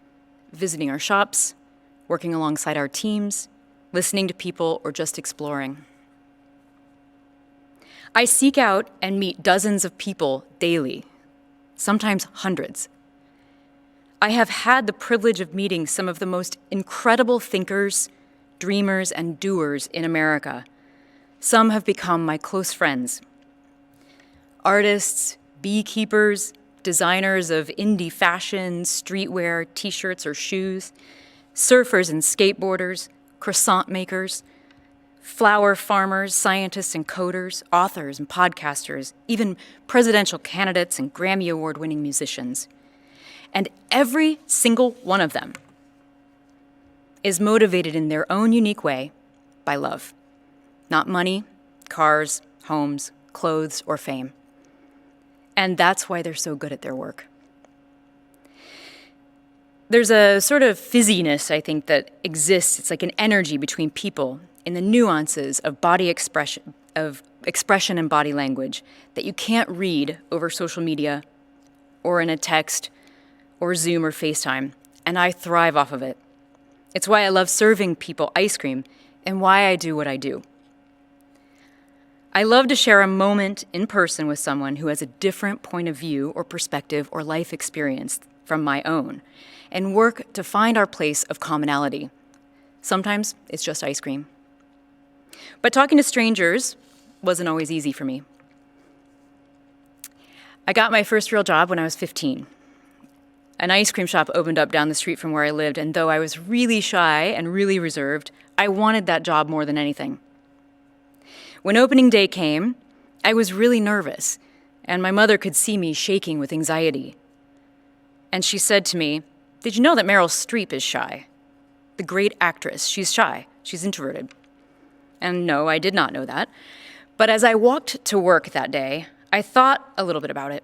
visiting our shops, working alongside our teams, listening to people, or just exploring. I seek out and meet dozens of people daily, sometimes hundreds. I have had the privilege of meeting some of the most incredible thinkers, dreamers, and doers in America. Some have become my close friends. Artists, beekeepers, designers of indie fashion, streetwear, t-shirts or shoes, surfers and skateboarders, croissant makers, Flower farmers, scientists and coders, authors and podcasters, even presidential candidates and Grammy Award-winning musicians. And every single one of them is motivated in their own unique way by love. Not money, cars, homes, clothes, or fame. And that's why they're so good at their work. There's a sort of fizziness, I think, that exists. It's like an energy between people in the nuances of body expression, and body language that you can't read over social media or in a text or Zoom or FaceTime, and I thrive off of it. It's why I love serving people ice cream and why I do what I do. I love to share a moment in person with someone who has a different point of view or perspective or life experience from my own, and work to find our place of commonality. Sometimes it's just ice cream. But talking to strangers wasn't always easy for me. I got my first real job when I was 15. An ice cream shop opened up down the street from where I lived, and though I was really shy and really reserved, I wanted that job more than anything. When opening day came, I was really nervous, and my mother could see me shaking with anxiety. And she said to me, "Did you know that Meryl Streep is shy? The great actress, she's shy, she's introverted." And no, I did not know that. But as I walked to work that day, I thought a little bit about it.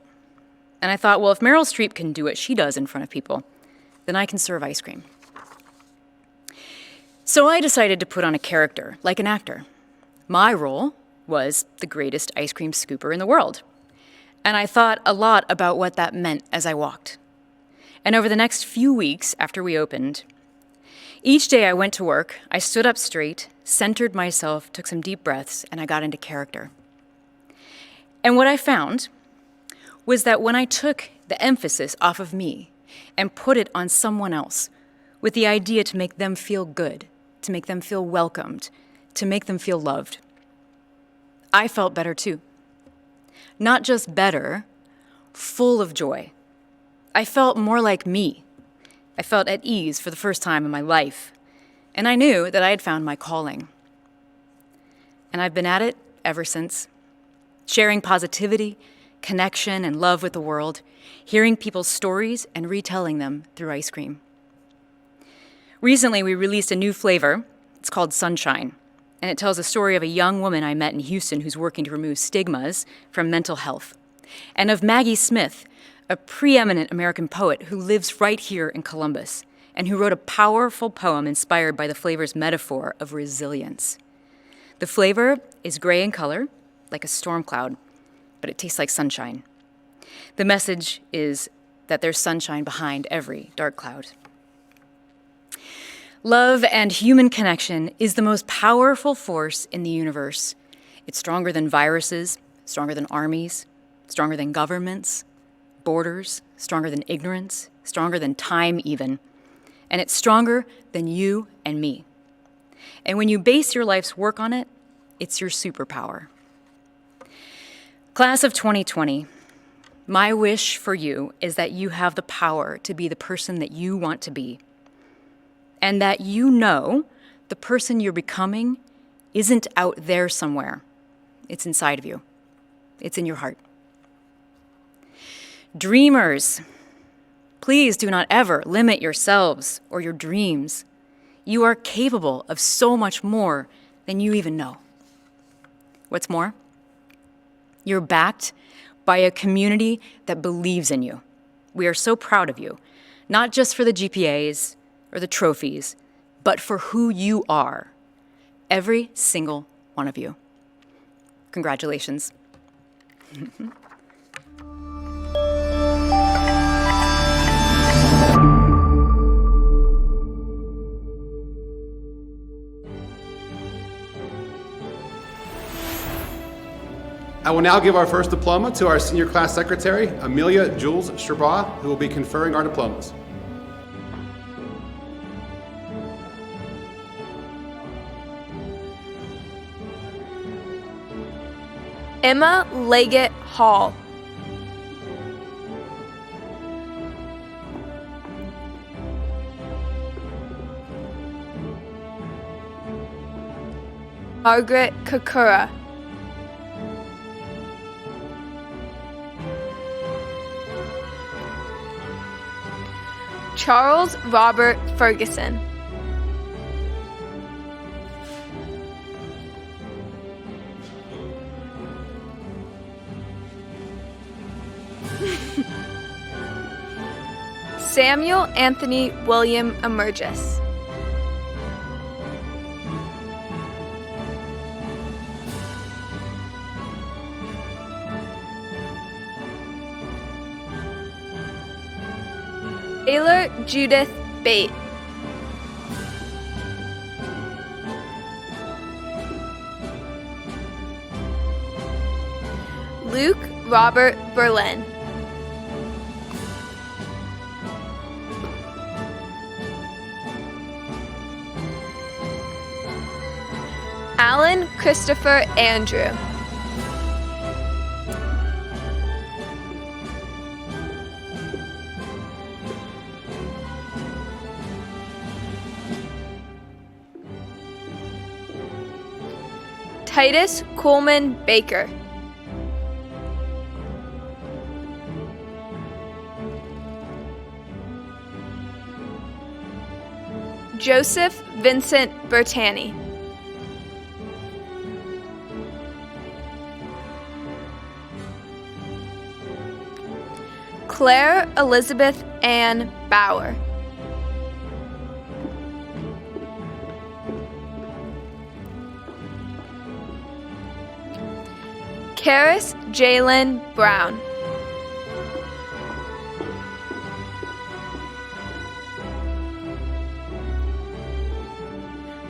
And I thought, well, if Meryl Streep can do what she does in front of people, then I can serve ice cream. So I decided to put on a character, like an actor. My role was the greatest ice cream scooper in the world. And I thought a lot about what that meant as I walked. And over the next few weeks after we opened, each day I went to work, I stood up straight, centered myself, took some deep breaths, and I got into character. And what I found was that when I took the emphasis off of me and put it on someone else with the idea to make them feel good, to make them feel welcomed, to make them feel loved, I felt better too. Not just better, full of joy. I felt more like me. I felt at ease for the first time in my life, and I knew that I had found my calling. And I've been at it ever since, sharing positivity, connection, and love with the world, hearing people's stories and retelling them through ice cream. Recently, we released a new flavor. It's called Sunshine, and it tells a story of a young woman I met in Houston who's working to remove stigmas from mental health, and of Maggie Smith, a preeminent American poet who lives right here in Columbus and who wrote a powerful poem inspired by the flavor's metaphor of resilience. The flavor is gray in color, like a storm cloud, but it tastes like sunshine. The message is that there's sunshine behind every dark cloud. Love and human connection is the most powerful force in the universe. It's stronger than viruses, stronger than armies, stronger than governments, borders, stronger than ignorance, stronger than time even. And it's stronger than you and me. And when you base your life's work on it, it's your superpower. Class of 2020, my wish for you is that you have the power to be the person that you want to be. And that you know the person you're becoming isn't out there somewhere. It's inside of you. It's in your heart. Dreamers, please do not ever limit yourselves or your dreams. You are capable of so much more than you even know. What's more, you're backed by a community that believes in you. We are so proud of you, not just for the GPAs or the trophies, but for who you are, every single one of you. Congratulations. I will now give our first diploma to our senior class secretary, Amelia Jules Sherbaugh, who will be conferring our diplomas. Emma Leggett Hall. Margaret Kakura. Charles Robert Ferguson. Samuel Anthony William Emergis. Taylor Judith Bate. Luke Robert Berlin. Alan Christopher Andrew. Titus Coleman Baker. Joseph Vincent Bertani. Claire Elizabeth Ann Bauer. Karis Jalen Brown.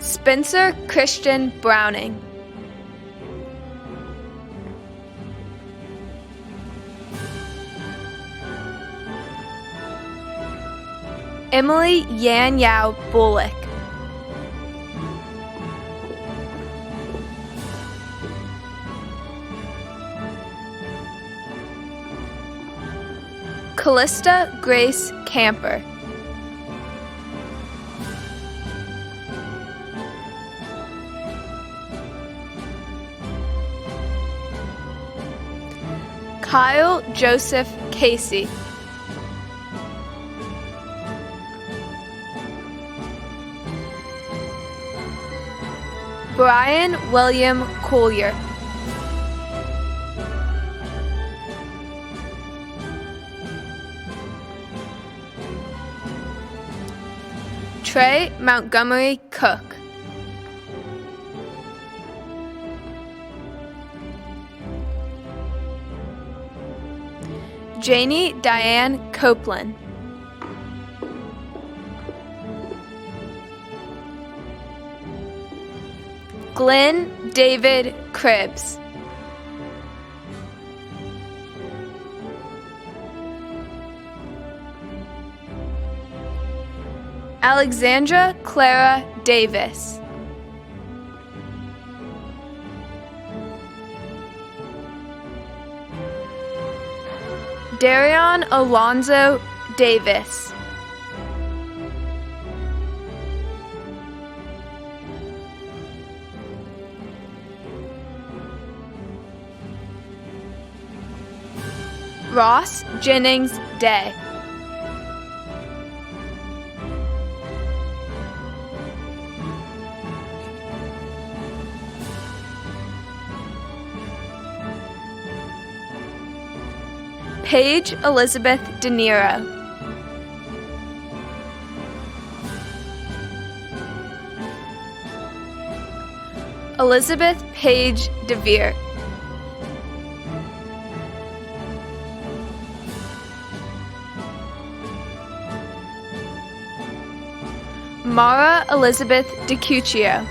Spencer Christian Browning. Emily Yan Yao Bullock. Callista Grace Camper. Kyle Joseph Casey. Brian William Collier. Trey Montgomery Cook. Janie Diane Copeland. Glenn David Cribbs. Alexandra Clara Davis. Darion Alonzo Davis. Ross Jennings Day. Paige Elizabeth De Niro. Elizabeth Paige DeVere. Mara Elizabeth DiCuccio.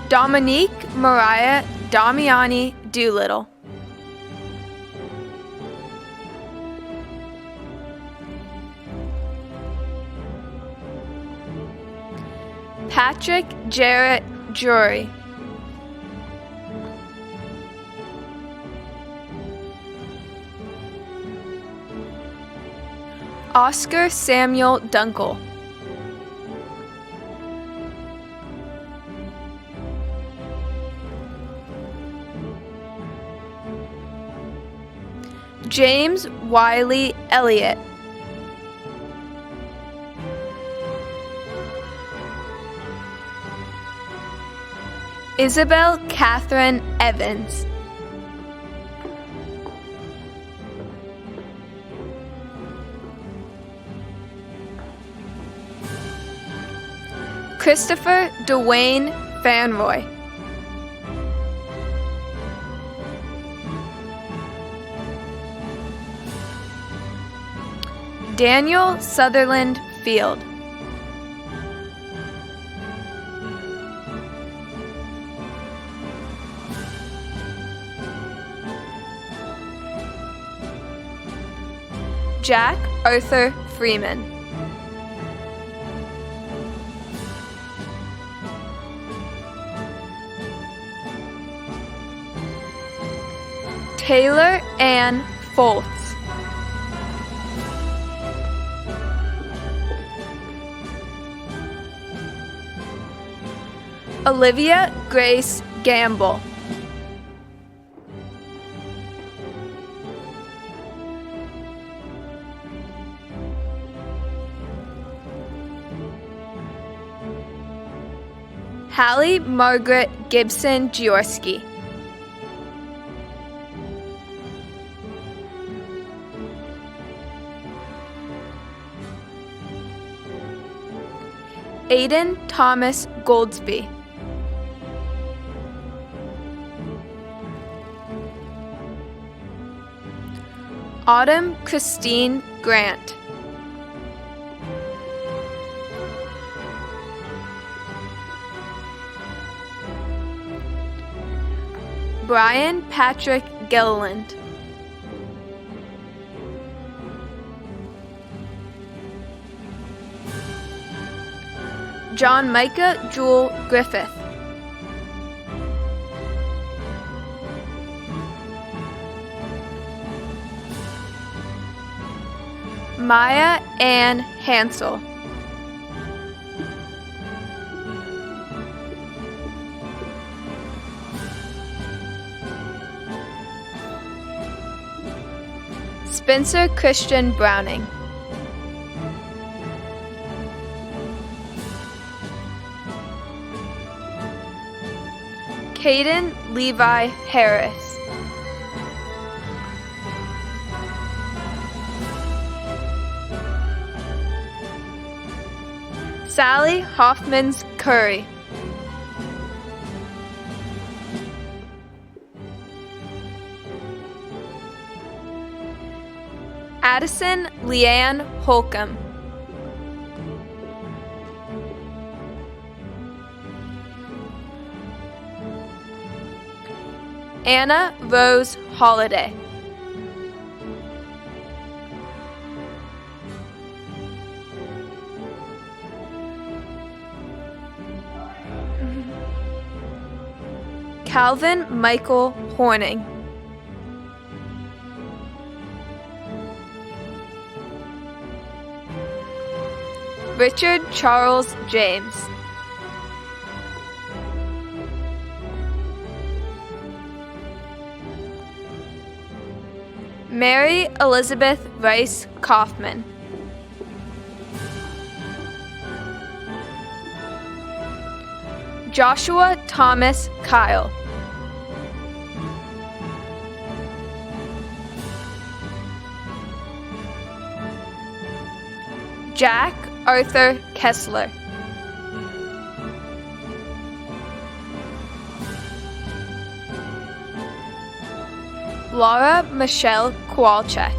Dominique Mariah Damiani Doolittle. Patrick Jarrett Drury. Oscar Samuel Dunkel. James Wiley Elliott. Isabel Catherine Evans. Christopher Dwayne Fanroy. Daniel Sutherland Field. Jack Arthur Freeman. Taylor Ann Foltz. Olivia Grace Gamble. Hallie Margaret Gibson Giorski. Aiden Thomas Goldsby. Autumn Christine Grant. Brian Patrick Gilliland. John Micah Jewel Griffith. Maya Ann Hansel. Spencer Christian Browning. Caden Levi Harris. Sally Hoffmans Curry. Addison Leanne Holcomb. Anna Rose Holiday. Calvin Michael Horning. Richard Charles James. Mary Elizabeth Rice Kaufman. Joshua Thomas Kyle. Jack Arthur Kessler. Laura Michelle Kowalczyk.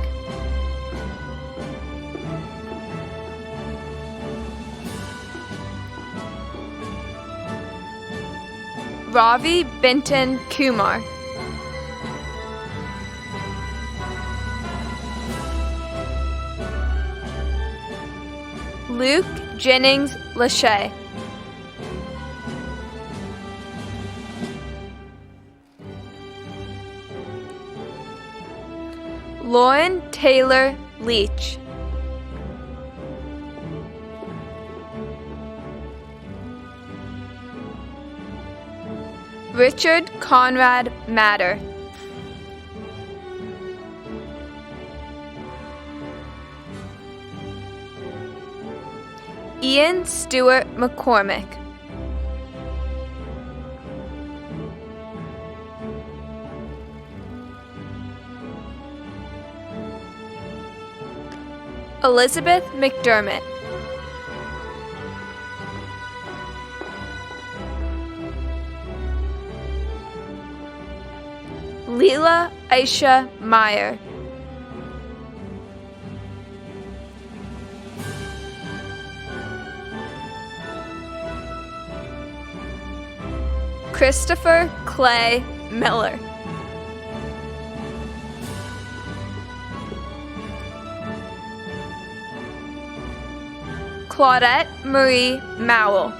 Ravi Binton Kumar. Luke Jennings Lachey. Lauren Taylor Leach. Richard Conrad Matter. Ian Stewart McCormick. Elizabeth McDermott. Leela Aisha Meyer. Christopher Clay Miller. Claudette Marie Mowell.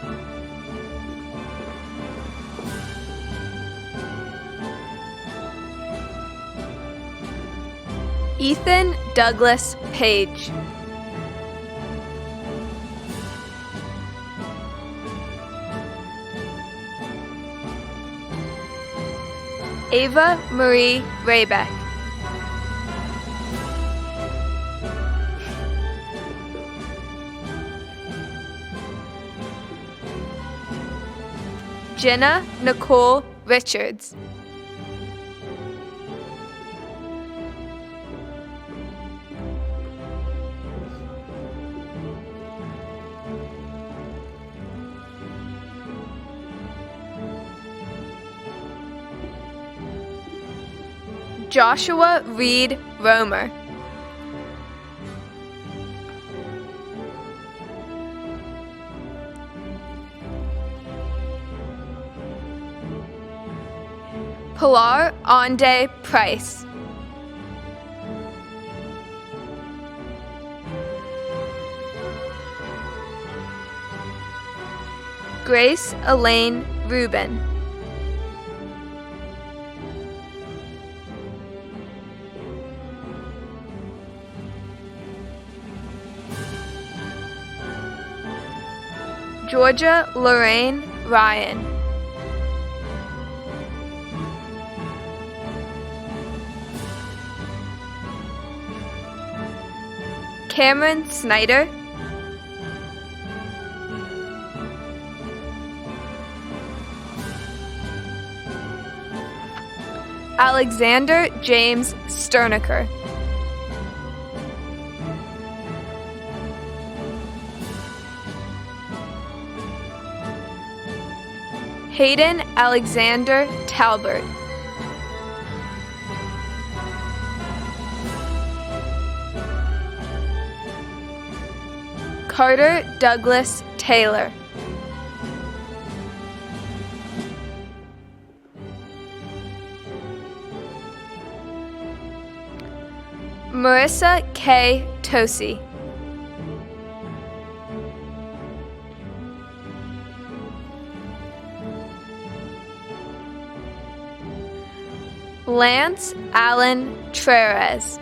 Ethan Douglas Page. Ava Marie Raybeck. Jenna Nicole Richards. Joshua Reed Romer. Pilar Ande Price. Grace Elaine Rubin. Georgia Lorraine Ryan. Cameron Snyder. Alexander James Sterniker. Hayden Alexander Talbert. Carter Douglas Taylor. Marissa K. Tosi. Lance Allen Trerez.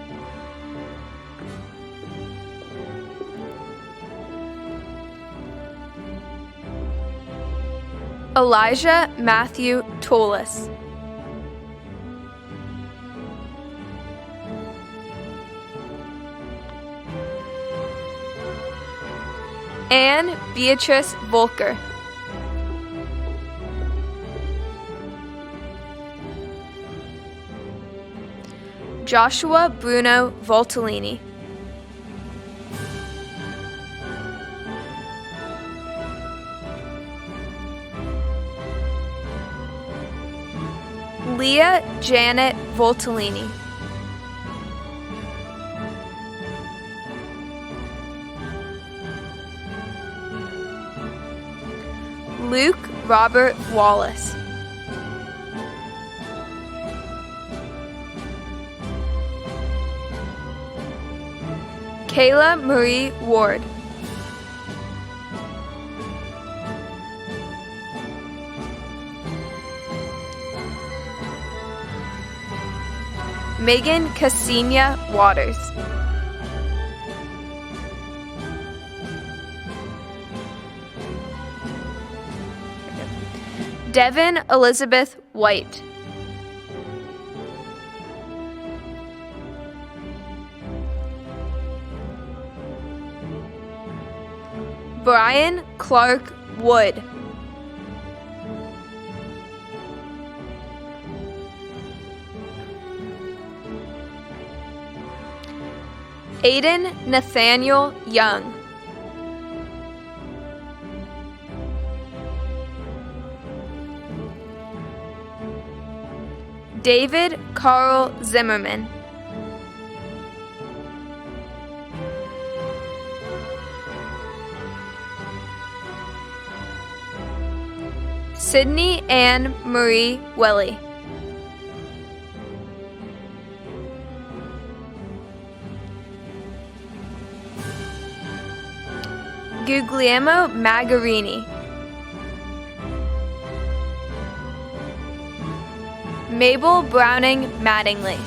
Elijah Matthew Toulis. Anne Beatrice Volker. Joshua Bruno Voltolini. Leah Janet Voltolini. Luke Robert Wallace. Kayla Marie Ward. Megan Cassina Waters. Devin Elizabeth White. Brian Clark Wood. Aiden Nathaniel Young. David Carl Zimmerman. Sydney Ann Marie Welly. Guglielmo Magarini. Mabel Browning Mattingly.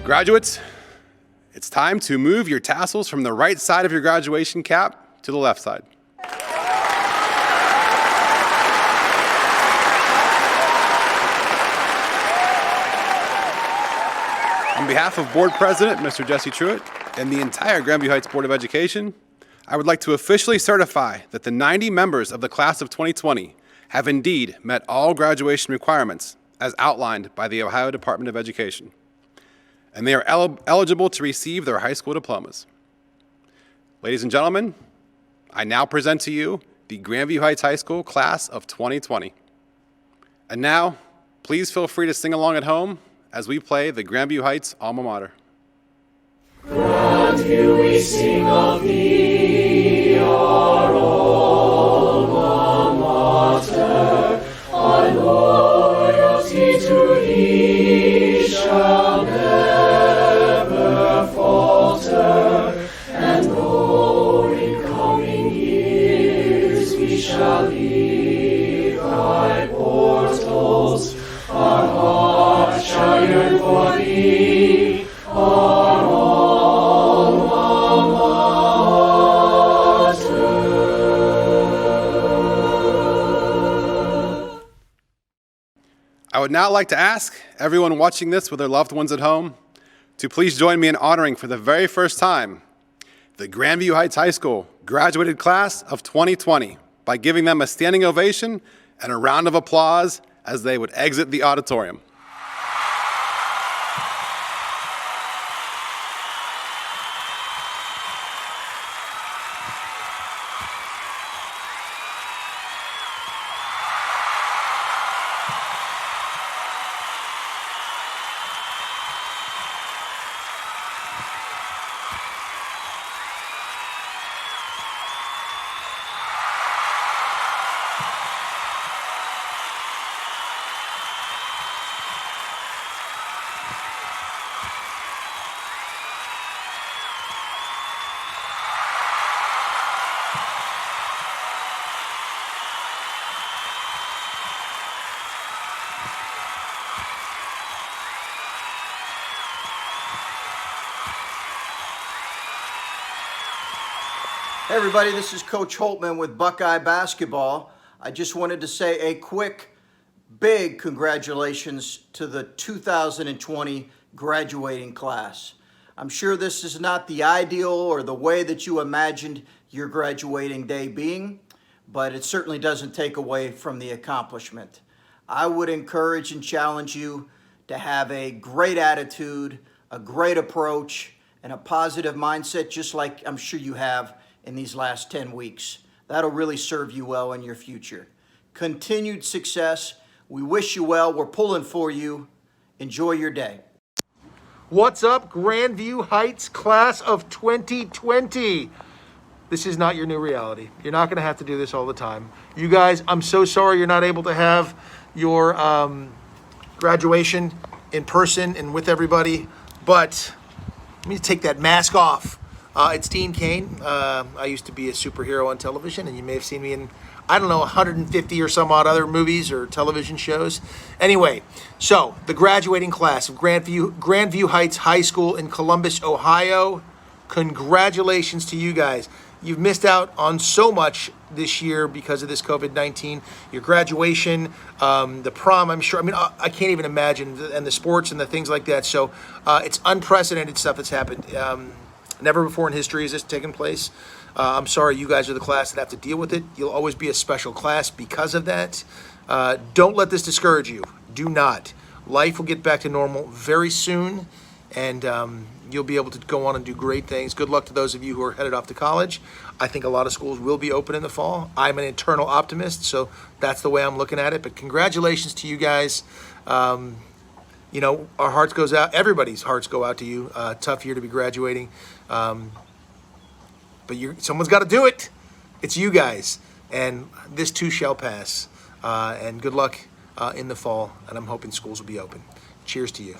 Graduates, it's time to move your tassels from the right side of your graduation cap to the left side. On behalf of Board President Mr. Jesse Truitt and the entire Grandview Heights Board of Education, I would like to officially certify that the 90 members of the class of 2020 have indeed met all graduation requirements as outlined by the Ohio Department of Education, and they are eligible to receive their high school diplomas. Ladies and gentlemen, I now present to you the Grandview Heights High School class of 2020. And now, please feel free to sing along at home as we play the Grandview Heights alma mater. Grandview, we sing of thee, our alma mater, our loyalty to thee shall never falter, and though in coming years we shall leave thy portals, our hearts shall yearn for thee, our alma mater. I would now like to ask everyone watching this with their loved ones at home to please join me in honoring for the very first time the Grandview Heights High School graduated class of 2020 by giving them a standing ovation and a round of applause as they would exit the auditorium. Hey everybody, this is Coach Holtman with Buckeye Basketball. I just wanted to say a quick, big congratulations to the 2020 graduating class. I'm sure this is not the ideal or the way that you imagined your graduating day being, but it certainly doesn't take away from the accomplishment. I would encourage and challenge you to have a great attitude, a great approach, and a positive mindset, just like I'm sure you have in these last 10 weeks. That'll really serve you well in your future. Continued success. We wish you well. We're pulling for you. Enjoy your day. What's up, Grandview Heights class of 2020? This is not your new reality. You're not going to have to do this all the time. You guys, I'm so sorry you're not able to have your graduation in person and with everybody, but let me take that mask off. It's Dean Cain. I used to be a superhero on television, and you may have seen me in I don't know, 150 or some odd other movies or television shows. Anyway, so the graduating class of Grandview Heights High School in Columbus, Ohio. Congratulations to you guys. You've missed out on so much this year because of this COVID-19. Your graduation, the prom, I'm sure. I mean, I can't even imagine, and the sports and the things like that. So it's unprecedented stuff that's happened. Never before in history has this taken place. I'm sorry you guys are the class that have to deal with it. You'll always be a special class because of that. Don't let this discourage you. Do not. Life will get back to normal very soon, and you'll be able to go on and do great things. Good luck to those of you who are headed off to college. I think a lot of schools will be open in the fall. I'm an eternal optimist, so that's the way I'm looking at it. But congratulations to you guys. You know, our hearts goes out. Everybody's hearts go out to you. Tough year to be graduating. But someone's got to do it. It's you guys. And this too shall pass. And good luck in the fall. And I'm hoping schools will be open. Cheers to you.